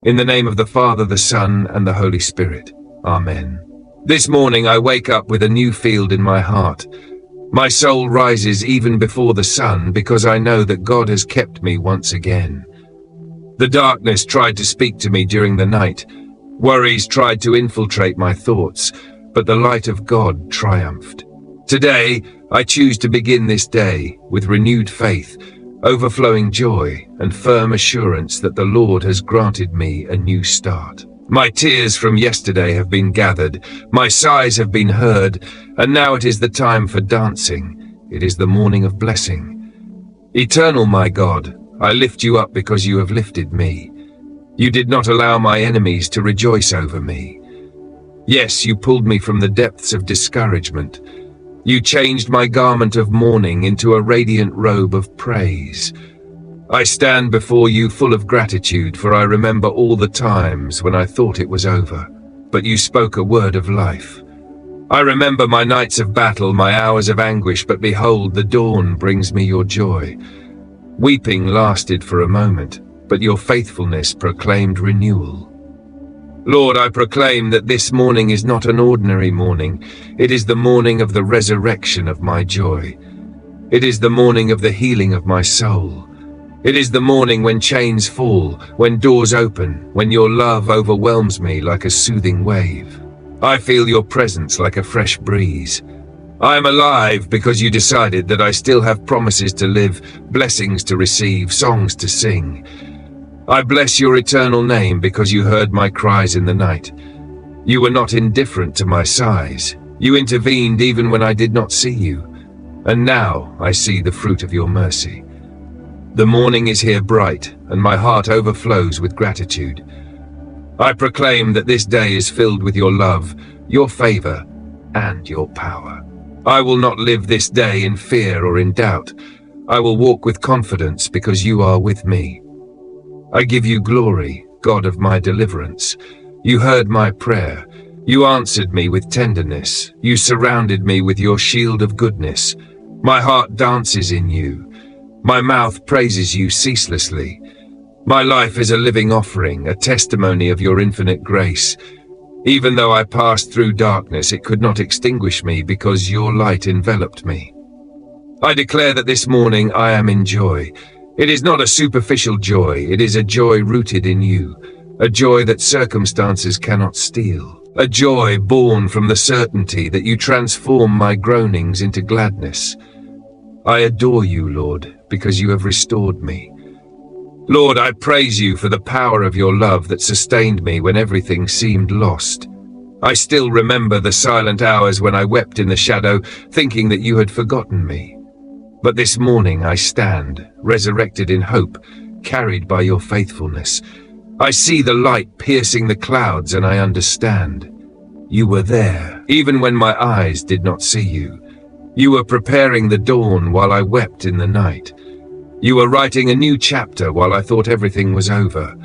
In the name of the Father, the Son, and the Holy Spirit. Amen. This morning I wake up with a new field in my heart. My soul rises even before the sun because I know that God has kept me once again. The darkness tried to speak to me during the night. Worries tried to infiltrate my thoughts, but the light of God triumphed. Today, I choose to begin this day with renewed faith, overflowing joy, and firm assurance that the Lord has granted me a new start. My tears from yesterday have been gathered, my sighs have been heard, and now it is the time for dancing. It is the morning of blessing. Eternal my God, I lift you up because you have lifted me. You did not allow my enemies to rejoice over me. Yes, you pulled me from the depths of discouragement. You changed my garment of mourning into a radiant robe of praise. I stand before you full of gratitude, for I remember all the times when I thought it was over, but you spoke a word of life. I remember my nights of battle, my hours of anguish, but behold, the dawn brings me your joy. Weeping lasted for a moment, but your faithfulness proclaimed renewal. Lord, I proclaim that this morning is not an ordinary morning. It is the morning of the resurrection of my joy. It is the morning of the healing of my soul. It is the morning when chains fall, when doors open, when your love overwhelms me like a soothing wave. I feel your presence like a fresh breeze. I am alive because you decided that I still have promises to live, blessings to receive, songs to sing. I bless your eternal name because you heard my cries in the night. You were not indifferent to my sighs. You intervened even when I did not see you. And now I see the fruit of your mercy. The morning is here bright, and my heart overflows with gratitude. I proclaim that this day is filled with your love, your favor, and your power. I will not live this day in fear or in doubt. I will walk with confidence because you are with me. I give you glory, God of my deliverance. You heard my prayer. You answered me with tenderness. You surrounded me with your shield of goodness. My heart dances in you. My mouth praises you ceaselessly. My life is a living offering, a testimony of your infinite grace. Even though I passed through darkness, it could not extinguish me because your light enveloped me. I declare that this morning I am in joy. It is not a superficial joy, it is a joy rooted in you, a joy that circumstances cannot steal, a joy born from the certainty that you transform my groanings into gladness. I adore you, Lord, because you have restored me. Lord, I praise you for the power of your love that sustained me when everything seemed lost. I still remember the silent hours when I wept in the shadow, thinking that you had forgotten me. But this morning I stand, resurrected in hope, carried by your faithfulness. I see the light piercing the clouds and I understand. You were there, even when my eyes did not see you. You were preparing the dawn while I wept in the night. You were writing a new chapter while I thought everything was over.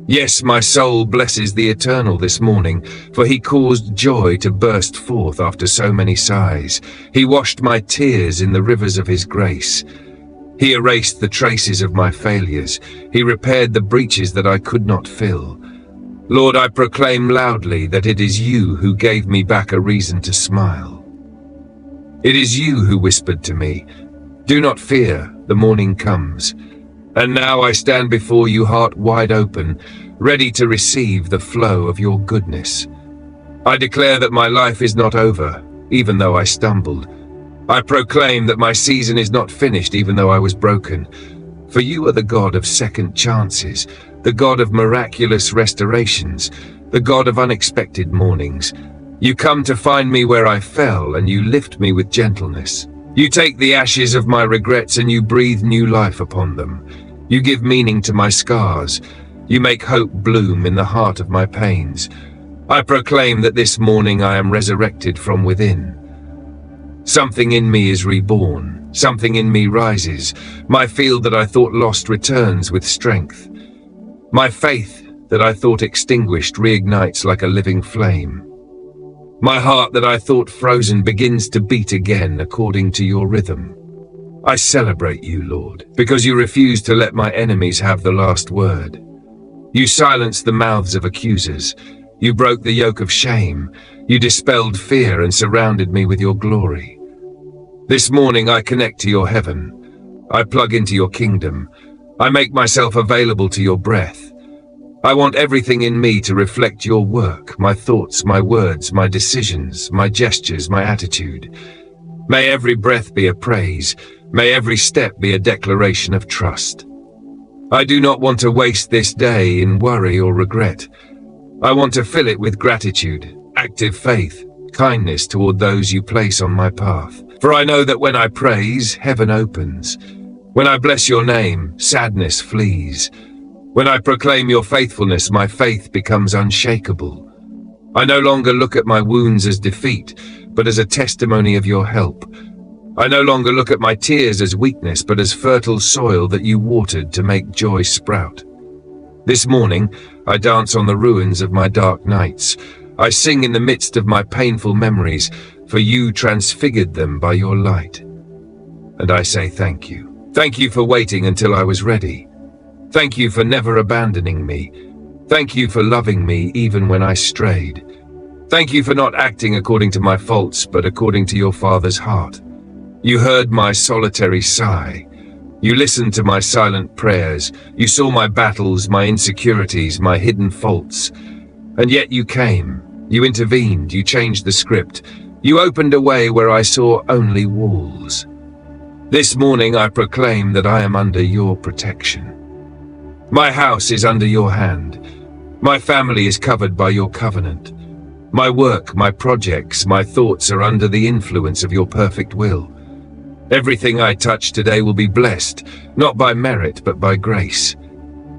Yes, my soul blesses the Eternal this morning, for he caused joy to burst forth after so many sighs. He washed my tears in the rivers of his grace. He erased the traces of my failures. He repaired the breaches that I could not fill. Lord, I proclaim loudly that it is you who gave me back a reason to smile. It is you who whispered to me, "Do not fear, the morning comes." And now I stand before you heart wide open, ready to receive the flow of your goodness. I declare that my life is not over, even though I stumbled. I proclaim that my season is not finished, even though I was broken. For you are the God of second chances, the God of miraculous restorations, the God of unexpected mornings. You come to find me where I fell, and you lift me with gentleness. You take the ashes of my regrets and you breathe new life upon them. You give meaning to my scars. You make hope bloom in the heart of my pains. I proclaim that this morning I am resurrected from within. Something in me is reborn. Something in me rises. My field that I thought lost returns with strength. My faith that I thought extinguished reignites like a living flame. My heart that I thought frozen begins to beat again according to your rhythm. I celebrate you, Lord, because you refuse to let my enemies have the last word. You silenced the mouths of accusers. You broke the yoke of shame. You dispelled fear and surrounded me with your glory. This morning I connect to your heaven. I plug into your kingdom. I make myself available to your breath. I want everything in me to reflect your work, my thoughts, my words, my decisions, my gestures, my attitude. May every breath be a praise. May every step be a declaration of trust. I do not want to waste this day in worry or regret. I want to fill it with gratitude, active faith, kindness toward those you place on my path. For I know that when I praise, heaven opens. When I bless your name, sadness flees. When I proclaim your faithfulness, my faith becomes unshakable. I no longer look at my wounds as defeat, but as a testimony of your help. I no longer look at my tears as weakness, but as fertile soil that you watered to make joy sprout. This morning, I dance on the ruins of my dark nights. I sing in the midst of my painful memories, for you transfigured them by your light. And I say thank you. Thank you for waiting until I was ready. Thank you for never abandoning me. Thank you for loving me even when I strayed. Thank you for not acting according to my faults, but according to your Father's heart. You heard my solitary sigh. You listened to my silent prayers. You saw my battles, my insecurities, my hidden faults. And yet you came. You intervened. You changed the script. You opened a way where I saw only walls. This morning I proclaim that I am under your protection. My house is under your hand. My family is covered by your covenant. My work, my projects, my thoughts are under the influence of your perfect will. Everything I touch today will be blessed, not by merit, but by grace.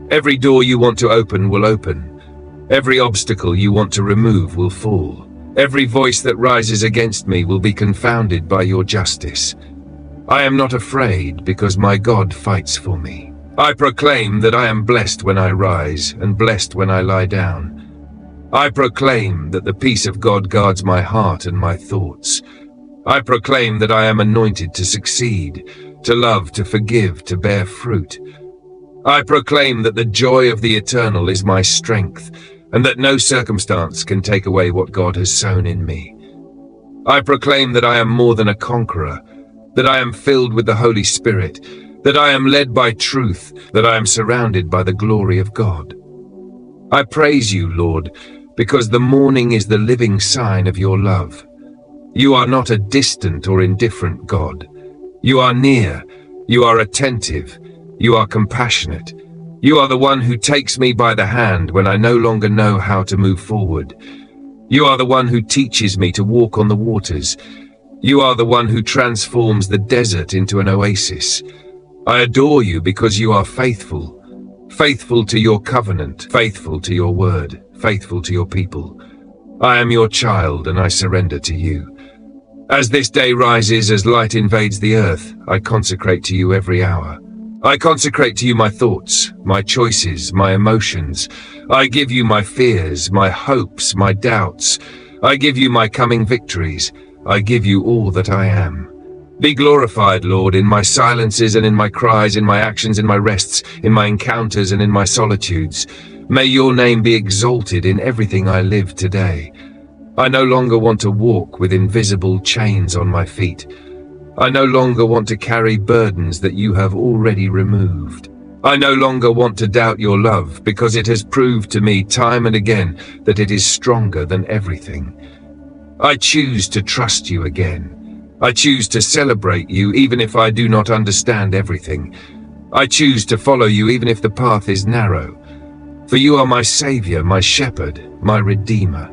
Every door you want to open will open. Every obstacle you want to remove will fall. Every voice that rises against me will be confounded by your justice. I am not afraid because my God fights for me. I proclaim that I am blessed when I rise and blessed when I lie down. I proclaim that the peace of God guards my heart and my thoughts. I proclaim that I am anointed to succeed, to love, to forgive, to bear fruit. I proclaim that the joy of the eternal is my strength, and that no circumstance can take away what God has sown in me. I proclaim that I am more than a conqueror, that I am filled with the Holy Spirit, that I am led by truth, that I am surrounded by the glory of God. I praise you, Lord, because the morning is the living sign of your love. You are not a distant or indifferent God. You are near, you are attentive, you are compassionate. You are the one who takes me by the hand when I no longer know how to move forward. You are the one who teaches me to walk on the waters. You are the one who transforms the desert into an oasis. I adore you because you are faithful, faithful to your covenant, faithful to your word, faithful to your people. I am your child and I surrender to you. As this day rises, as light invades the earth, I consecrate to you every hour. I consecrate to you my thoughts, my choices, my emotions. I give you my fears, my hopes, my doubts. I give you my coming victories. I give you all that I am. Be glorified, Lord, in my silences and in my cries, in my actions, in my rests, in my encounters and in my solitudes. May your name be exalted in everything I live today. I no longer want to walk with invisible chains on my feet. I no longer want to carry burdens that you have already removed. I no longer want to doubt your love because it has proved to me time and again that it is stronger than everything. I choose to trust you again. I choose to celebrate you even if I do not understand everything. I choose to follow you even if the path is narrow. For you are my Savior, my Shepherd, my Redeemer.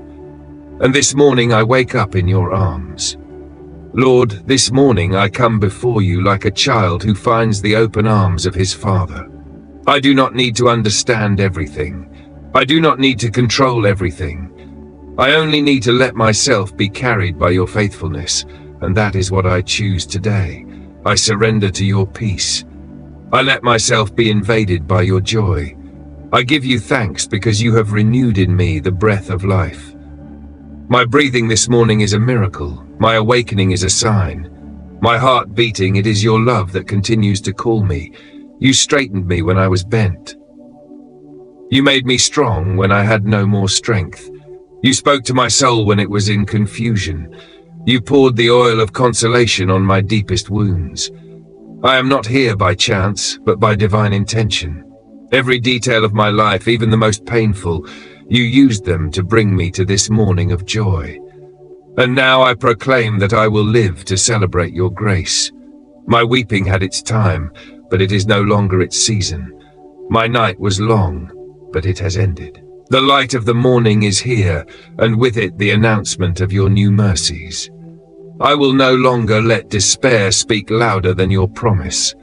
And this morning I wake up in your arms. Lord, this morning I come before you like a child who finds the open arms of his father. I do not need to understand everything. I do not need to control everything. I only need to let myself be carried by your faithfulness. And that is what I choose today. I surrender to your peace. I let myself be invaded by your joy. I give you thanks because you have renewed in me the breath of life. My breathing this morning is a miracle. My awakening is a sign. My heart beating, it is your love that continues to call me. You straightened me when I was bent. You made me strong when I had no more strength. You spoke to my soul when it was in confusion. You poured the oil of consolation on my deepest wounds. I am not here by chance, but by divine intention. Every detail of my life, even the most painful, you used them to bring me to this morning of joy. And now I proclaim that I will live to celebrate your grace. My weeping had its time, but it is no longer its season. My night was long, but it has ended. The light of the morning is here, and with it the announcement of your new mercies. I will no longer let despair speak louder than your promise.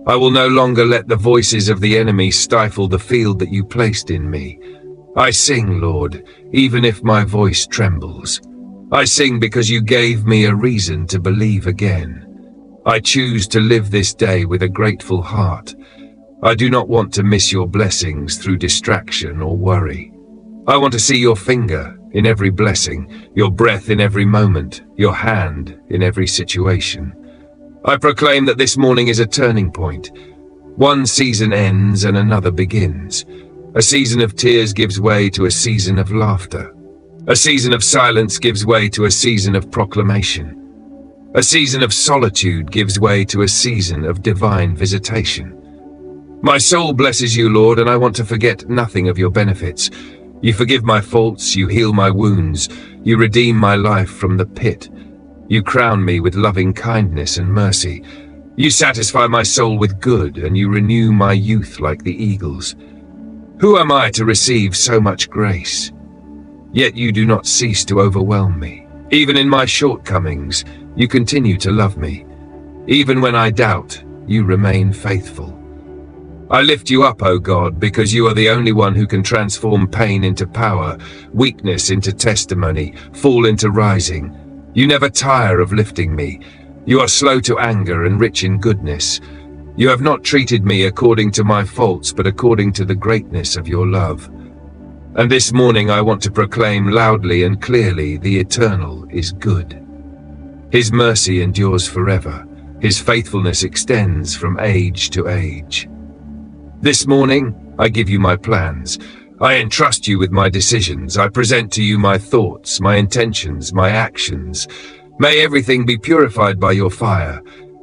I will no longer let the voices of the enemy stifle the field that you placed in me. I sing, Lord, even if my voice trembles. I sing because you gave me a reason to believe again. I choose to live this day with a grateful heart. I do not want to miss your blessings through distraction or worry. I want to see your finger in every blessing, your breath in every moment, your hand in every situation. I proclaim that this morning is a turning point. One season ends and another begins. A season of tears gives way to a season of laughter. A season of silence gives way to a season of proclamation. A season of solitude gives way to a season of divine visitation. My soul blesses you, Lord, and I want to forget nothing of your benefits. You forgive my faults, you heal my wounds, you redeem my life from the pit. You crown me with loving kindness and mercy. You satisfy my soul with good, and you renew my youth like the eagles. Who am I to receive so much grace? Yet you do not cease to overwhelm me. Even in my shortcomings, you continue to love me. Even when I doubt, you remain faithful. I lift you up, O God, because you are the only one who can transform pain into power, weakness into testimony, fall into rising. You never tire of lifting me. You are slow to anger and rich in goodness. You have not treated me according to my faults, but according to the greatness of your love. And this morning I want to proclaim loudly and clearly, the Eternal is good. His mercy endures forever. His faithfulness extends from age to age. This morning, I give you my plans. I entrust you with my decisions. I present to you my thoughts, my intentions, my actions. May everything be purified by your fire.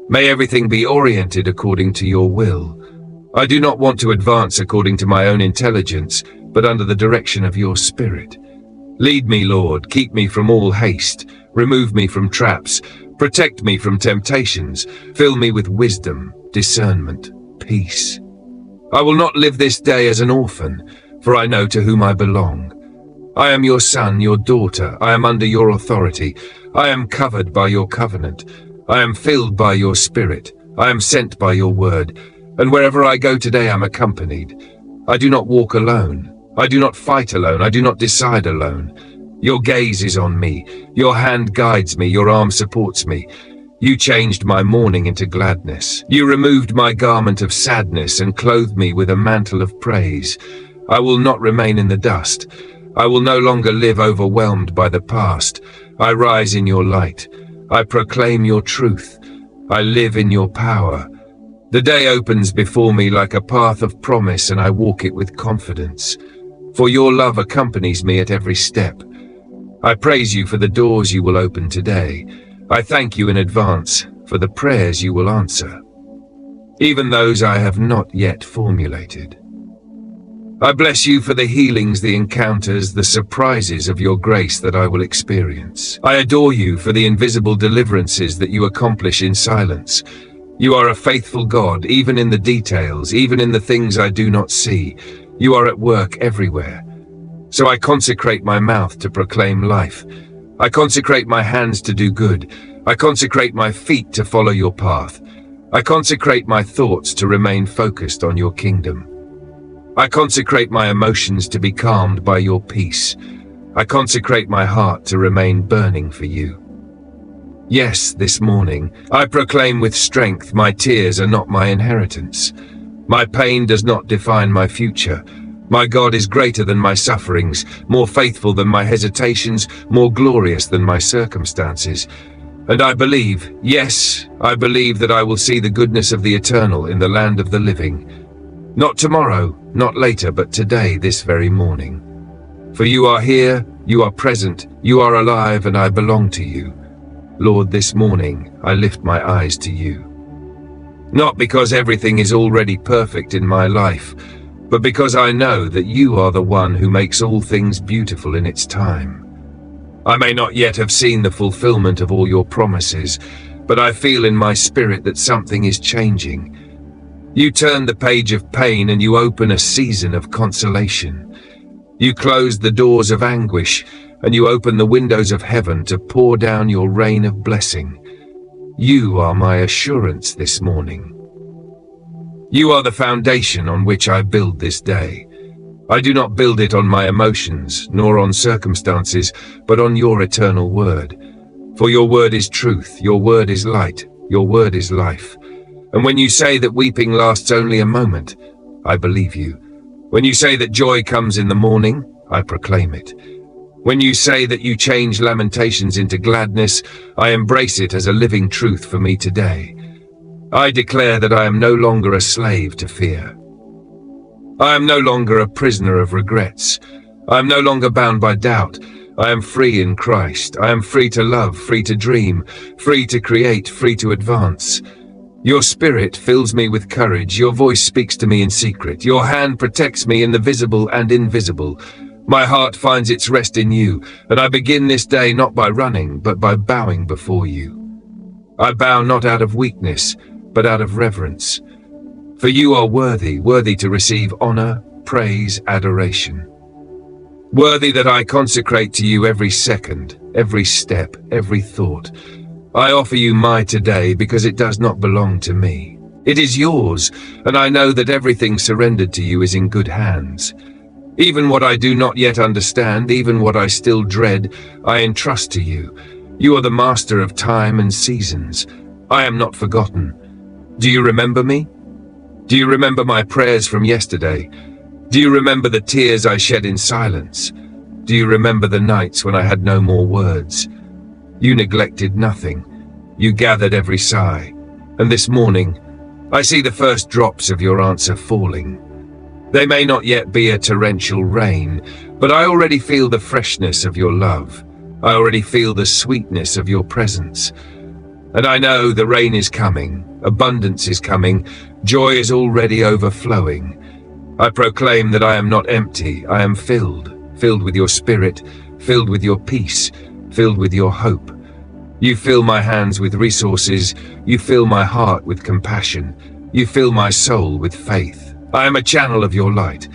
May everything be oriented according to your will. I do not want to advance according to my own intelligence, but under the direction of your Spirit. Lead me, Lord, keep me from all haste. Remove me from traps. Protect me from temptations. Fill me with wisdom, discernment, peace. I will not live this day as an orphan, for I know to whom I belong. I am your son, your daughter. I am under your authority. I am covered by your covenant. I am filled by your Spirit. I am sent by your word. And wherever I go today, I'm accompanied. I do not walk alone. I do not fight alone. I do not decide alone. Your gaze is on me. Your hand guides me. Your arm supports me. You changed my mourning into gladness. You removed my garment of sadness and clothed me with a mantle of praise. I will not remain in the dust. I will no longer live overwhelmed by the past. I rise in your light. I proclaim your truth. I live in your power. The day opens before me like a path of promise, and I walk it with confidence. For your love accompanies me at every step. I praise you for the doors you will open today. I thank you in advance for the prayers you will answer, even those I have not yet formulated. I bless you for the healings, the encounters, the surprises of your grace that I will experience. I adore you for the invisible deliverances that you accomplish in silence. You are a faithful God, even in the details, even in the things I do not see. You are at work everywhere. So I consecrate my mouth to proclaim life. I consecrate my hands to do good. I consecrate my feet to follow your path. I consecrate my thoughts to remain focused on your kingdom. I consecrate my emotions to be calmed by your peace. I consecrate my heart to remain burning for you. Yes, this morning, I proclaim with strength, my tears are not my inheritance. My pain does not define my future. My God is greater than my sufferings, more faithful than my hesitations, more glorious than my circumstances. And I believe, yes, I believe that I will see the goodness of the Eternal in the land of the living. Not tomorrow, not later, but today, this very morning. For you are here, you are present, you are alive, and I belong to you. Lord, this morning I lift my eyes to you. Not because everything is already perfect in my life, but because I know that you are the one who makes all things beautiful in its time. I may not yet have seen the fulfillment of all your promises, but I feel in my spirit that something is changing. You turn the page of pain and you open a season of consolation. You close the doors of anguish and you open the windows of heaven to pour down your rain of blessing. You are my assurance this morning. You are the foundation on which I build this day. I do not build it on my emotions, nor on circumstances, but on your eternal word. For your word is truth, your word is light, your word is life. And when you say that weeping lasts only a moment, I believe you. When you say that joy comes in the morning, I proclaim it. When you say that you change lamentations into gladness, I embrace it as a living truth for me today. I declare that I am no longer a slave to fear. I am no longer a prisoner of regrets. I am no longer bound by doubt. I am free in Christ. I am free to love, free to dream, free to create, free to advance. Your spirit fills me with courage. Your voice speaks to me in secret. Your hand protects me in the visible and invisible. My heart finds its rest in you, and I begin this day not by running, but by bowing before you. I bow not out of weakness, but out of reverence. For you are worthy, worthy to receive honor, praise, adoration. Worthy that I consecrate to you every second, every step, every thought. I offer you my today because it does not belong to me. It is yours, and I know that everything surrendered to you is in good hands. Even what I do not yet understand, even what I still dread, I entrust to you. You are the master of time and seasons. I am not forgotten. Do you remember me? Do you remember my prayers from yesterday? Do you remember the tears I shed in silence? Do you remember the nights when I had no more words? You neglected nothing. You gathered every sigh. And this morning, I see the first drops of your answer falling. They may not yet be a torrential rain, but I already feel the freshness of your love. I already feel the sweetness of your presence. And I know the rain is coming, abundance is coming, joy is already overflowing. I proclaim that I am not empty, I am filled with your spirit, filled with your peace, filled with your hope. You fill my hands with resources, you fill my heart with compassion, you fill my soul with faith. I am a channel of your light.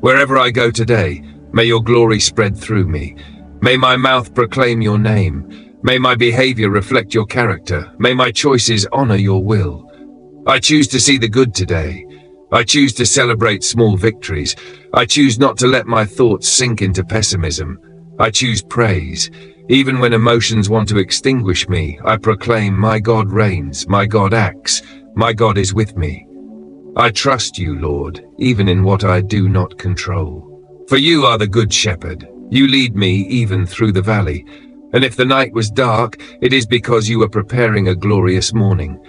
Wherever I go today, may your glory spread through me. May my mouth proclaim your name. May my behavior reflect your character. May my choices honor your will. I choose to see the good today. I choose to celebrate small victories. I choose not to let my thoughts sink into pessimism. I choose praise. Even when emotions want to extinguish me, I proclaim my God reigns, my God acts, my God is with me. I trust you, Lord, even in what I do not control. For you are the good shepherd. You lead me even through the valley. And if the night was dark, it is because you are preparing a glorious morning.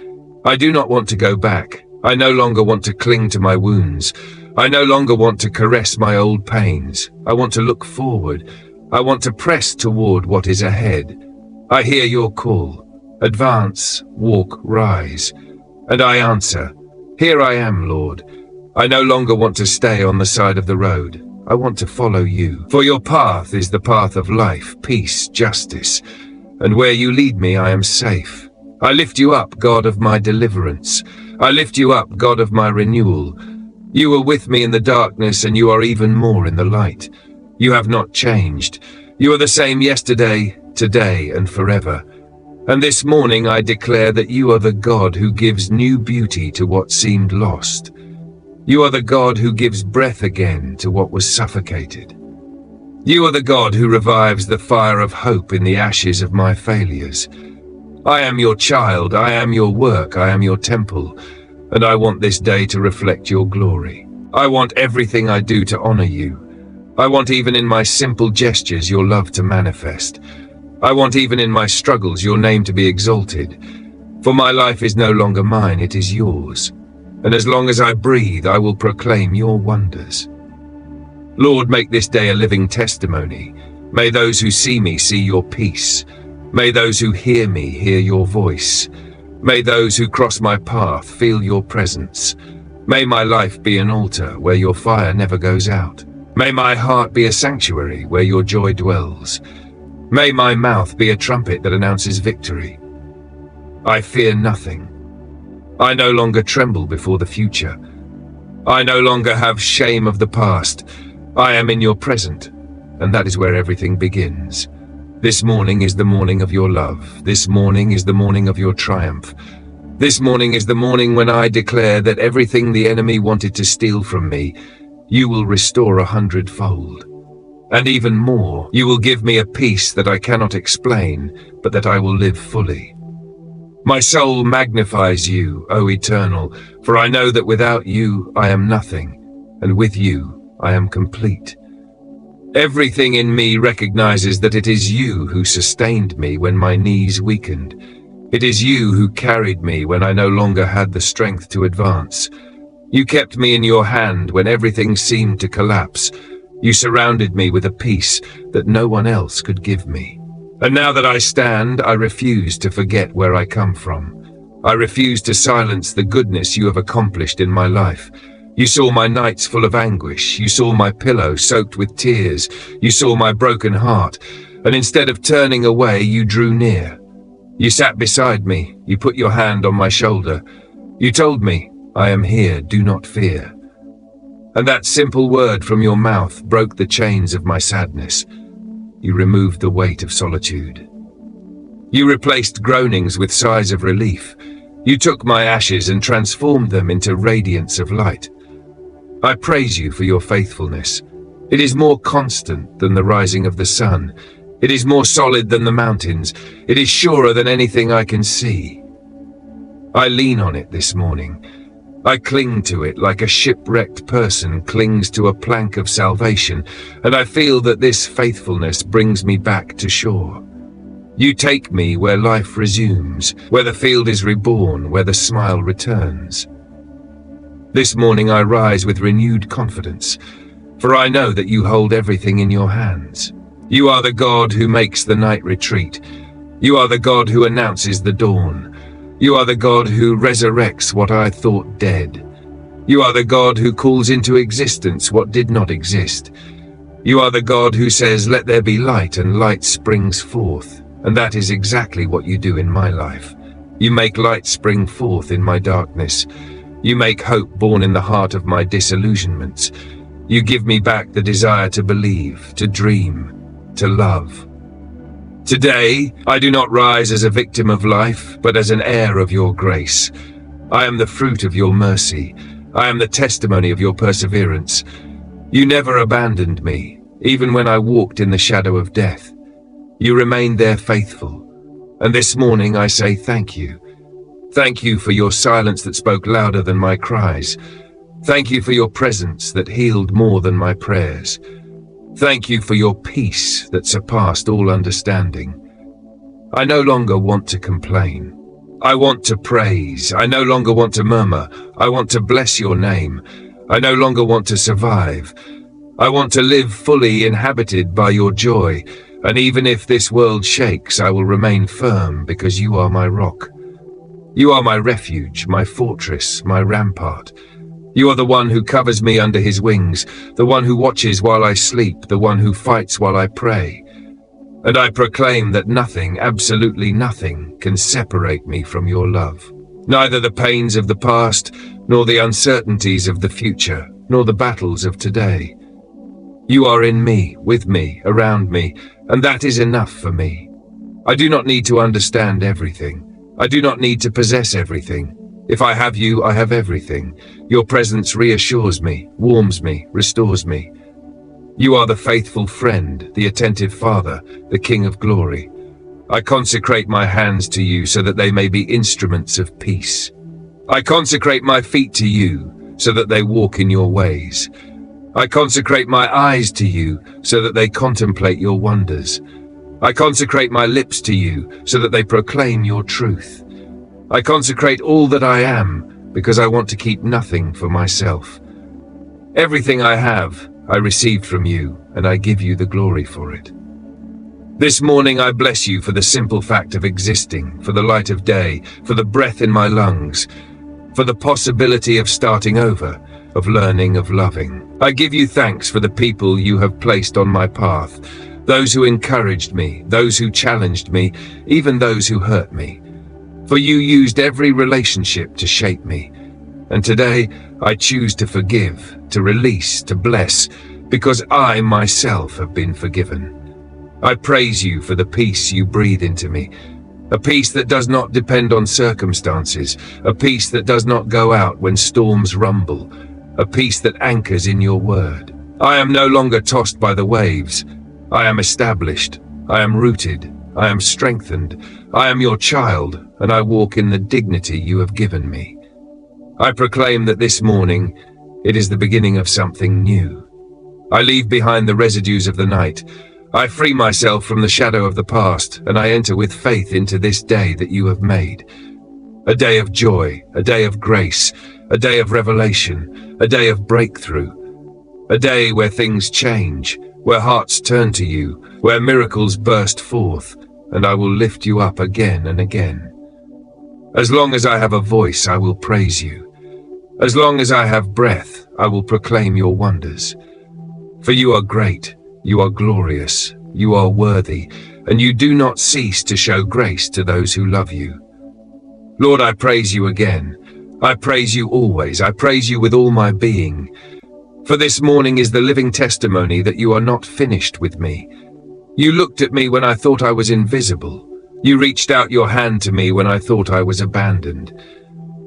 I do not want to go back. I no longer want to cling to my wounds. I no longer want to caress my old pains. I want to look forward. I want to press toward what is ahead. I hear your call. Advance, walk, rise. And I answer, here I am, Lord. I no longer want to stay on the side of the road. I want to follow you. For your path is the path of life, peace, justice. And where you lead me, I am safe. I lift you up, God of my deliverance. I lift you up, God of my renewal. You were with me in the darkness, and you are even more in the light. You have not changed. You are the same yesterday, today, and forever. And this morning I declare that you are the God who gives new beauty to what seemed lost. You are the God who gives breath again to what was suffocated. You are the God who revives the fire of hope in the ashes of my failures. I am your child, I am your work, I am your temple, and I want this day to reflect your glory. I want everything I do to honor you. I want even in my simple gestures your love to manifest. I want even in my struggles your name to be exalted. For my life is no longer mine, it is yours. and as long as I breathe, I will proclaim your wonders. Lord, make this day a living testimony. May those who see me see your peace. May those who hear me hear your voice. May those who cross my path feel your presence. May my life be an altar where your fire never goes out. May my heart be a sanctuary where your joy dwells. May my mouth be a trumpet that announces victory. I fear nothing. I no longer tremble before the future. I no longer have shame of the past. I am in your present, and that is where everything begins. This morning is the morning of your love. This morning is the morning of your triumph. This morning is the morning when I declare that everything the enemy wanted to steal from me, you will restore 100-fold. And even more, you will give me a peace that I cannot explain, but that I will live fully. My soul magnifies you, O Eternal, for I know that without you I am nothing, and with you I am complete. Everything in me recognizes that it is you who sustained me when my knees weakened. It is you who carried me when I no longer had the strength to advance. You kept me in your hand when everything seemed to collapse. You surrounded me with a peace that no one else could give me. And now that I stand, I refuse to forget where I come from. I refuse to silence the goodness you have accomplished in my life. You saw my nights full of anguish. You saw my pillow soaked with tears. You saw my broken heart. And instead of turning away, you drew near. You sat beside me. You put your hand on my shoulder. You told me, I am here, do not fear. And that simple word from your mouth broke the chains of my sadness. You removed the weight of solitude. You replaced groanings with sighs of relief. You took my ashes and transformed them into radiance of light. I praise you for your faithfulness. It is more constant than the rising of the sun. It is more solid than the mountains. It is surer than anything I can see. I lean on it this morning. I cling to it like a shipwrecked person clings to a plank of salvation, and I feel that this faithfulness brings me back to shore. You take me where life resumes, where the field is reborn, where the smile returns. This morning I rise with renewed confidence, for I know that you hold everything in your hands. You are the God who makes the night retreat. You are the God who announces the dawn. You are the God who resurrects what I thought dead. You are the God who calls into existence what did not exist. You are the God who says, let there be light, and light springs forth. And that is exactly what you do in my life. You make light spring forth in my darkness. You make hope born in the heart of my disillusionments. You give me back the desire to believe, to dream, to love. Today, I do not rise as a victim of life, but as an heir of your grace. I am the fruit of your mercy. I am the testimony of your perseverance. You never abandoned me, even when I walked in the shadow of death. You remained there faithful. And this morning I say thank you. Thank you for your silence that spoke louder than my cries. Thank you for your presence that healed more than my prayers. Thank you for your peace that surpassed all understanding. I no longer want to complain. I want to praise. I no longer want to murmur. I want to bless your name. I no longer want to survive. I want to live fully inhabited by your joy. And even if this world shakes, I will remain firm because you are my rock. You are my refuge, my fortress, my rampart. You are the one who covers me under his wings, the one who watches while I sleep, the one who fights while I pray. And I proclaim that nothing, absolutely nothing, can separate me from your love. Neither the pains of the past, nor the uncertainties of the future, nor the battles of today. You are in me, with me, around me, and that is enough for me. I do not need to understand everything. I do not need to possess everything. If I have you, I have everything. Your presence reassures me, warms me, restores me. You are the faithful friend, the attentive Father, the King of glory. I consecrate my hands to you so that they may be instruments of peace. I consecrate my feet to you so that they walk in your ways. I consecrate my eyes to you so that they contemplate your wonders. I consecrate my lips to you so that they proclaim your truth. I consecrate all that I am because I want to keep nothing for myself. Everything I have, I received from you, and I give you the glory for it. This morning I bless you for the simple fact of existing, for the light of day, for the breath in my lungs, for the possibility of starting over, of learning, of loving. I give you thanks for the people you have placed on my path, those who encouraged me, those who challenged me, even those who hurt me. For you used every relationship to shape me. And today I choose to forgive, to release, to bless, because I myself have been forgiven. I praise you for the peace you breathe into me, a peace that does not depend on circumstances, a peace that does not go out when storms rumble, a peace that anchors in your word. I am no longer tossed by the waves. I am established. I am rooted. I am strengthened. I am your child, and I walk in the dignity you have given me. I proclaim that this morning it is the beginning of something new. I leave behind the residues of the night. I free myself from the shadow of the past, and I enter with faith into this day that you have made. A day of joy, a day of grace, a day of revelation, a day of breakthrough, a day where things change, where hearts turn to you, where miracles burst forth, and I will lift you up again and again. As long as I have a voice, I will praise you. As long as I have breath, I will proclaim your wonders. For you are great, you are glorious, you are worthy, and you do not cease to show grace to those who love you. Lord, I praise you again. I praise you always. I praise you with all my being. For this morning is the living testimony that you are not finished with me. You looked at me when I thought I was invisible. You reached out your hand to me when I thought I was abandoned.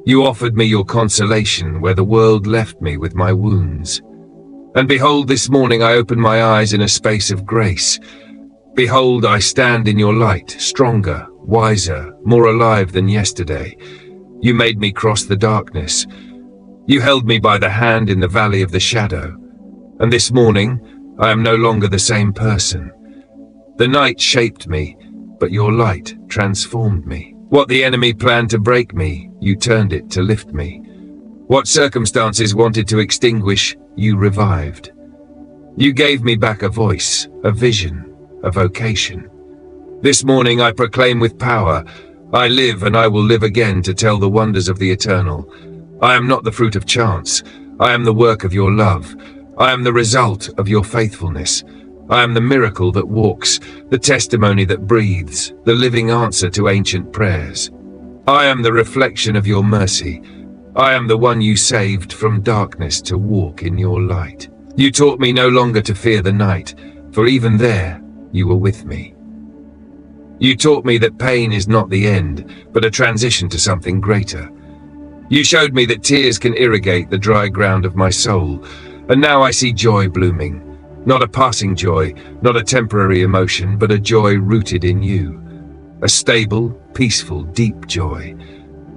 You offered me your consolation where the world left me with my wounds. And behold, this morning I open my eyes in a space of grace. Behold, I stand in your light, stronger, wiser, more alive than yesterday. You made me cross the darkness. You held me by the hand in the valley of the shadow. And this morning, I am no longer the same person. The night shaped me, but your light transformed me. What the enemy planned to break me, you turned it to lift me. What circumstances wanted to extinguish, you revived. You gave me back a voice, a vision, a vocation. This morning I proclaim with power, I live and I will live again to tell the wonders of the eternal. I am not the fruit of chance. I am the work of your love. I am the result of your faithfulness. I am the miracle that walks, the testimony that breathes, the living answer to ancient prayers. I am the reflection of your mercy. I am the one you saved from darkness to walk in your light. You taught me no longer to fear the night, for even there you were with me. You taught me that pain is not the end, but a transition to something greater. You showed me that tears can irrigate the dry ground of my soul, and now I see joy blooming. Not a passing joy, not a temporary emotion, but a joy rooted in you. A stable, peaceful, deep joy.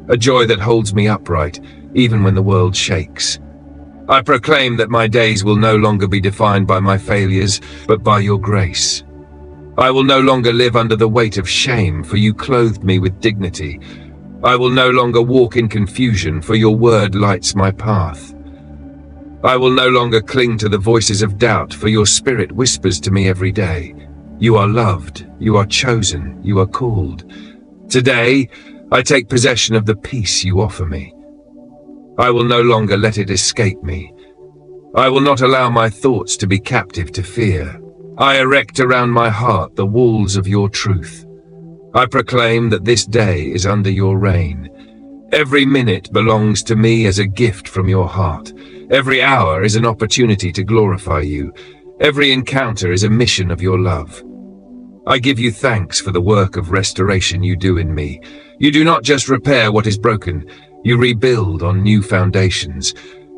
A joy that holds me upright, even when the world shakes. I proclaim that my days will no longer be defined by my failures, but by your grace. I will no longer live under the weight of shame, for you clothed me with dignity. I will no longer walk in confusion, for your word lights my path. I will no longer cling to the voices of doubt, for your spirit whispers to me every day. You are loved, you are chosen, you are called. Today, I take possession of the peace you offer me. I will no longer let it escape me. I will not allow my thoughts to be captive to fear. I erect around my heart the walls of your truth. I proclaim that this day is under your reign. Every minute belongs to me as a gift from your heart. Every hour is an opportunity to glorify you. Every encounter is a mission of your love. I give you thanks for the work of restoration you do in me. You do not just repair what is broken, you rebuild on new foundations.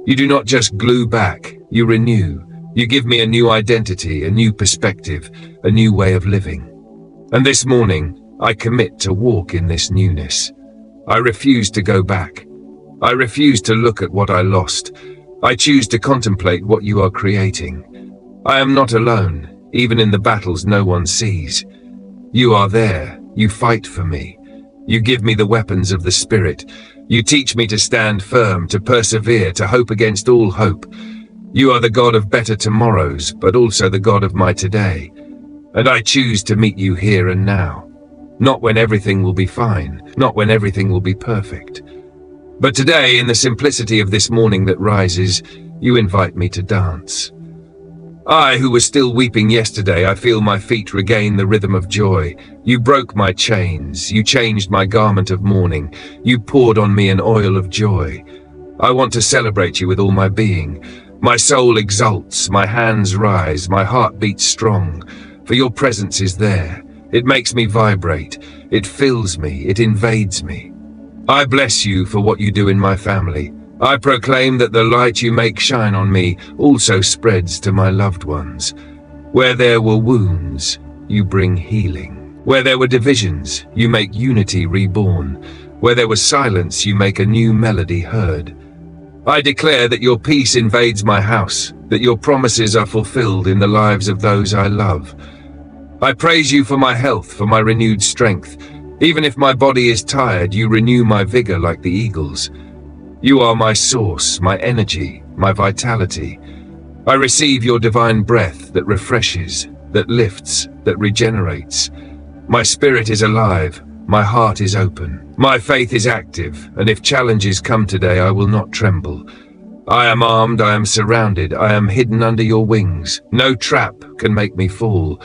You do not just glue back, you renew. You give me a new identity, a new perspective, a new way of living. And this morning, I commit to walk in this newness. I refuse to go back. I refuse to look at what I lost. I choose to contemplate what you are creating. I am not alone, even in the battles no one sees. You are there, you fight for me. You give me the weapons of the Spirit. You teach me to stand firm, to persevere, to hope against all hope. You are the God of better tomorrows, but also the God of my today. And I choose to meet you here and now. Not when everything will be fine, not when everything will be perfect. But today, in the simplicity of this morning that rises, you invite me to dance. I, who was still weeping yesterday, I feel my feet regain the rhythm of joy. You broke my chains, you changed my garment of mourning, you poured on me an oil of joy. I want to celebrate you with all my being. My soul exults, my hands rise, my heart beats strong, for your presence is there. It makes me vibrate, it fills me, it invades me. I bless you for what you do in my family. I proclaim that the light you make shine on me also spreads to my loved ones. Where there were wounds, you bring healing. Where there were divisions, you make unity reborn. Where there was silence, you make a new melody heard. I declare that your peace invades my house, that your promises are fulfilled in the lives of those I love. I praise you for my health, for my renewed strength. Even if my body is tired, you renew my vigor like the eagles. You are my source, my energy, my vitality. I receive your divine breath that refreshes, that lifts, that regenerates. My spirit is alive, my heart is open, my faith is active, and if challenges come today, I will not tremble. I am armed, I am surrounded, I am hidden under your wings. No trap can make me fall,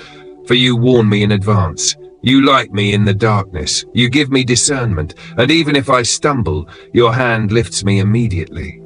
for you warn me in advance. You light me in the darkness, you give me discernment, and even if I stumble, your hand lifts me immediately.